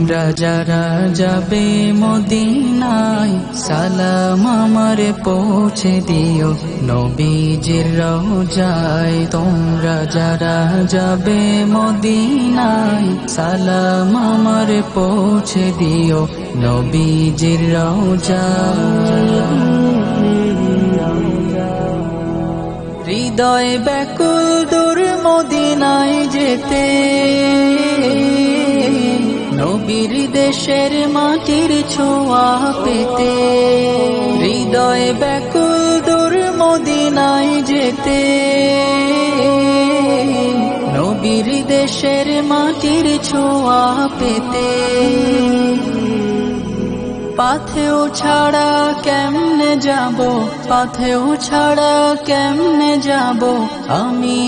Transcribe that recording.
তোমরা যারা যাবে মদিনায় সালাম আমার পৌঁছে দিও নবীজির রওজায়। তোমরা যারা যাবে মদিনায় সালাম আমার পৌঁছে দিও নবীজির রওজায়। হৃদয় ব্যাকুল দূর মদিনায় যেতে, নবীর দেশের মাটির ছোঁয়া পেতে। হৃদয় ব্যাকুল দূর মদিনায় যেতে, নবীর দেশের মাটির ছোঁয়া পেতে। পাথেও ছাড়া কেমনে যাব, পাথেও ছাড়া কেমনে যাব আমি।